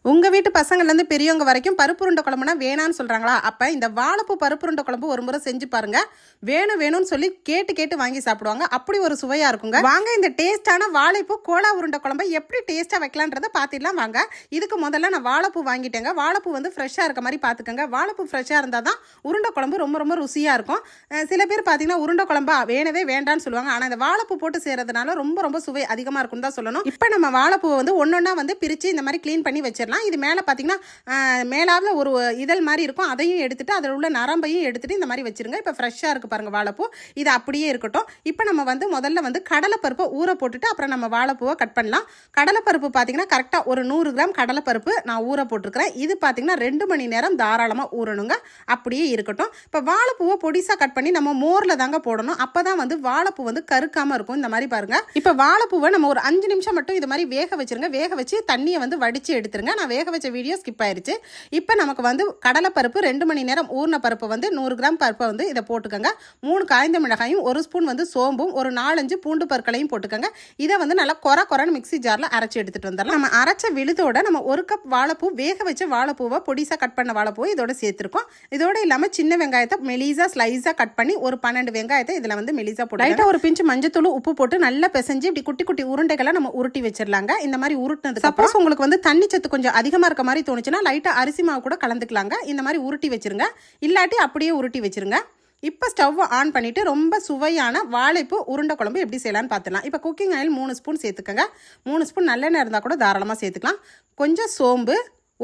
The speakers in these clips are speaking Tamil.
உங்கள் வீட்டு பசங்கள்லேருந்து பெரியவங்க வரைக்கும் பருப்பு உருண்டை குழம்புனா வேணான்னு சொல்கிறாங்களா? அப்போ இந்த வாழைப்பூ பருப்பு உருண்டை குழம்பு ஒரு முறை செஞ்சு பாருங்கள். வேணும்னு சொல்லி கேட்டு கேட்டு வாங்கி சாப்பிடுவாங்க. அப்படி ஒரு சுவையாக இருக்குங்க. வாங்க இந்த டேஸ்ட்டான வாழைப்பூ கோலா உருண்டை குழம்பை எப்படி டேஸ்ட்டாக வைக்கலான்றதை பார்த்துடலாம் வாங்க. இதுக்கு முதல்ல நான் வாழைப்பூ வாங்கிட்டேங்க. வாழைப்பூ வந்து ஃப்ரெஷ்ஷாக இருக்க மாதிரி பார்த்துக்கோங்க. வாழைப்பூ ஃப்ரெஷ்ஷாக இருந்தால் தான் உருண்டை குழம்பு ரொம்ப ரொம்ப ருசியாக இருக்கும். சில பேர் பார்த்தீங்கன்னா உருண்டை குழம்பா வேண்டான்னு சொல்லுவாங்க. ஆனால் இந்த வாழைப்பூ போட்டு செய்கிறதுனால ரொம்ப ரொம்ப சுவை அதிகமாக இருக்குன்னு தான் சொல்லணும். இப்போ நம்ம வாழைப்பூவை வந்து ஒன்றொன்னா வந்து பிரித்து இந்த மாதிரி க்ளீன் பண்ணி வச்சிடலாம். இது மேலே பார்த்தீங்கன்னா மேலாவில் ஒரு இதழ் மாதிரி இருக்கும். அதையும் எடுத்துட்டு அதில் உள்ள நரம்பையும் எடுத்துட்டு இந்த மாதிரி வச்சிருங்க. இப்போ ஃப்ரெஷ்ஷாக இருக்குது பாருங்கள் வாழைப்பூ. இது அப்படியே இருக்கட்டும். இப்போ நம்ம வந்து முதல்ல வந்து கடலைப்பருப்பை ஊற போட்டுட்டு அப்புறம் நம்ம வாழைப்பூவை கட் பண்ணலாம். கடலைப்பருப்பு பார்த்தீங்கன்னா கரெக்டாக ஒரு 100 கிராம் கடலைப்பருப்பு நான் ஊற போட்டிருக்கிறேன். இது பார்த்தீங்கன்னா 2 மணி நேரம் தாராளமாக ஊறணுங்க. அப்படியே இருக்கட்டும். இப்போ வாழைப்பூவை பொடிசாக கட் பண்ணி நம்ம மோரில் தாங்க போடணும். அப்போ தான் வந்து வாழைப்பூ வந்து கருக்காமல் இருக்கும். இந்த மாதிரி பாருங்கள். இப்போ வாழைப்பூவை நம்ம ஒரு 5 நிமிஷம் மட்டும் இது மாதிரி வேக வச்சிருங்க. வேக வச்சு தண்ணியை வந்து வடித்து எடுத்துருங்க. நான் வேக வச்ச வீடியோ ஸ்கிப் ஆயிடுச்சு. இப்போ நமக்கு வந்து கடலைப்பருப்பு 2 மணி நேரம் ஊறின பருப்பு வந்து 100 கிராம் பருப்பை வந்து இதை போட்டுக்கோங்க. 3 காய்ந்த மிளகாயும் 1 ஸ்பூன் வந்து சோம்பும் ஒரு 4-5 பூண்டு பற்களையும் போட்டுக்கோங்க. இதை வந்து நல்லா கொரன்னு மிக்ஸி ஜாரில் அரைச்சி எடுத்துகிட்டு வந்துடலாம். நம்ம அரைச்ச விழுதோட நம்ம 1 கப் வாழைப்பூ வேக வச்ச வாழைப்பூவை பொடிசாக கட் பண்ண வாழைப்பூ இதோட சேர்த்துருக்கோம். இதோட இல்லாமல் சின்ன வெங்காயத்தை மெலிசாக ஸ்லைஸாக கட் பண்ணி ஒரு 12 வெங்காயத்தை இதில் வந்து மெலிசாக போட்டு லைட்டாக ஒரு பிஞ்சு மஞ்சத்தூள் உப்பு போட்டு நல்லா பிசைஞ்சு இப்படி குட்டி குட்டி உருண்டைகளை நம்ம உருட்டி வச்சிடலாங்க. இந்த மாதிரி உருட்டினது சப்போஸ் உங்களுக்கு வந்து தண்ணி சத்து கொஞ்சம் அதிகமாக இருக்க மாதிரி தோணுச்சுன்னா லைட்டாக அரிசி மாவு கூட கலந்துக்கலாங்க. இந்த மாதிரி உருட்டி வச்சிருங்க. இல்லாட்டி அப்படியே உருட்டி வச்சிருங்க. இப்போ ஸ்டவ் ஆன் பண்ணிவிட்டு ரொம்ப சுவையான வாழைப்பூ உருண்டை குழம்பு எப்படி செய்யலான்னு பார்த்துலாம். இப்போ குக்கிங் ஆயில் 3 ஸ்பூன் சேர்த்துக்கோங்க. 3 ஸ்பூன் நல்லெண்ணெய் இருந்தால் கூட தாராளமாக சேர்த்துக்கலாம். கொஞ்சம் சோம்பு,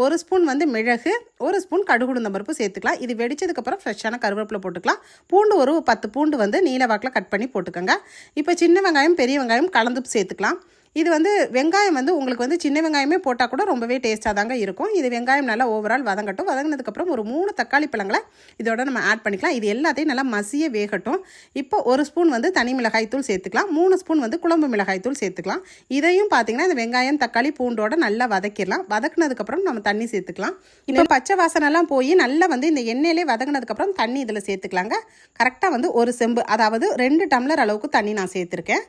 1 ஸ்பூன் வந்து மிளகு, 1 ஸ்பூன் கடுகு உளுந்தம் பருப்பு சேர்த்துக்கலாம். இது வெடிச்சதுக்கப்புறம் ஃப்ரெஷ்ஷான கருவேப்பிலை போட்டுக்கலாம். பூண்டு ஒரு 10 பூண்டு வந்து நீல வாக்கில் கட் பண்ணி போட்டுக்கோங்க. இப்போ சின்ன வெங்காயம் பெரிய வெங்காயம் கலந்து சேர்த்துக்கலாம். இது வந்து வெங்காயம் வந்து உங்களுக்கு வந்து சின்ன வெங்காயமே போட்டால் கூட ரொம்பவே டேஸ்ட்டாக தாங்க இருக்கும். இது வெங்காயம் நல்லா ஓவரால் வதங்கட்டும். வதங்கினதுக்கப்புறம் ஒரு 3 தக்காளி பழங்களை இதோட நம்ம ஆட் பண்ணிக்கலாம். இது எல்லாத்தையும் நல்லா மசிய வேகட்டும். இப்போ 1 ஸ்பூன் வந்து தனி மிளகாய் தூள் சேர்த்துக்கலாம். 3 ஸ்பூன் வந்து குழம்பு மிளகாய் தூள் சேர்த்துக்கலாம். இதையும் பார்த்தீங்கன்னா இந்த வெங்காயம் தக்காளி பூண்டோட நல்லா வதக்கிடலாம். வதக்குனதுக்கப்புறம் நம்ம தண்ணி சேர்த்துக்கலாம். இப்போ பச்சை வாசனைலாம் போய் நல்லா வந்து இந்த எண்ணெயிலே வதங்கினதுக்கப்புறம் தண்ணி இதில் சேர்த்துக்கலாங்க. கரெக்டாக வந்து ஒரு செம்பு, அதாவது 2 டம்ளர் அளவுக்கு தண்ணி நான் சேர்த்துருக்கேன்.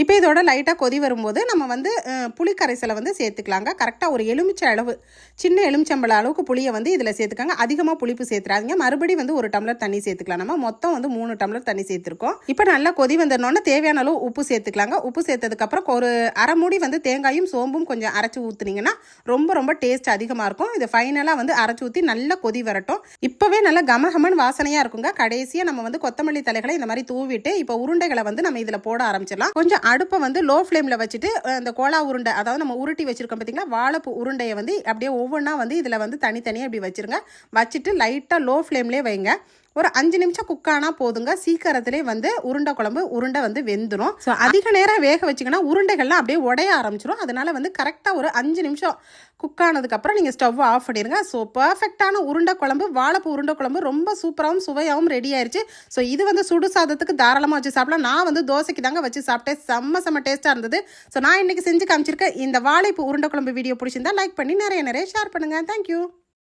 இப்போ இதோட லைட்டாக கொதி வரும்போது நம்ம வந்து புளி கரைசலை வந்து சேர்த்துக்கலாங்க. கரெக்டாக ஒரு எலுமிச்சை அளவு, சின்ன எலுமிச்சம்பழ அளவுக்கு புளியை வந்து இதில் சேர்த்துக்காங்க. அதிகமாக புளிப்பு சேர்த்துறாதீங்க. மறுபடியும் வந்து 1 டம்ளர் தண்ணி சேர்த்துக்கலாம். நம்ம மொத்தம் வந்து 3 டம்ளர் தண்ணி சேர்த்துருக்கோம். இப்போ நல்லா கொதி வந்தோடனே தேவையான அளவு உப்பு சேர்த்துக்கலாங்க. உப்பு சேர்த்ததுக்கப்புறம் ஒரு அரை மூடி வந்து தேங்காயும் சோம்பும் கொஞ்சம் அரைச்சி ஊற்றுனீங்கன்னா ரொம்ப ரொம்ப டேஸ்ட் அதிகமாக இருக்கும். இது ஃபைனலாக வந்து அரைச்சி ஊற்றி நல்லா கொதி வரட்டும். இப்போவே நல்லா கமகமன் வாசனையாக இருக்குங்க. கடைசியாக நம்ம வந்து கொத்தமல்லி தலைகளை இந்த மாதிரி தூவிட்டு இப்போ உருண்டைகளை வந்து நம்ம இதில் போட ஆரம்பிச்சிடலாம். கொஞ்சம் அடுப்பை வந்து லோ ஃப்ளேமில் வச்சுட்டு அந்த கோலா உருண்டை, அதாவது நம்ம உருட்டி வச்சிருக்கோம் பார்த்தீங்களா வாழைப்பூ உருண்டையை வந்து அப்படியே ஒவ்வொன்றா வந்து இதில் வந்து தனித்தனியாக இப்படி வச்சுருங்க. வச்சுட்டு லைட்டாக லோ ஃப்ளேம்லேயே வைங்க. ஒரு 5 நிமிஷம் குக்கானா போதுங்க. சீக்கிரத்திலே வந்து உருண்டை குழம்பு உருண்டை வந்து வெந்துடும். ஸோ அதிக நேரம் வேக வச்சிங்கன்னா உருண்டைகள்லாம் அப்படியே உடைய ஆரம்பிச்சிடும். அதனால் வந்து கரெக்டாக ஒரு 5 நிமிஷம் குக்கானதுக்கப்புறம் நீங்கள் ஸ்டவ் ஆஃப் பண்ணிடுங்க. ஸோ பர்ஃபெக்டான உருண்டை குழம்பு வாழைப்பூ உருண்டை குழம்பு ரொம்ப சூப்பராகவும் சுவையாகவும் ரெடி ஆயிடுச்சு. ஸோ இது வந்து சுடு சாதத்துக்கு தாராளமாக வச்சு சாப்பிடலாம். நான் வந்து தோசைக்கு தாங்க வச்சு சாப்பிட்டேன். செம்ம டேஸ்ட்டாக இருந்தது. ஸோ நான் இன்றைக்கி செஞ்சு காமிச்சிருக்கேன். இந்த வாழைப்பூ உருண்டை குழம்பு வீடியோ பிடிச்சிருந்தா லைக் பண்ணி நிறைய ஷேர் பண்ணுங்கள். தேங்க்யூ.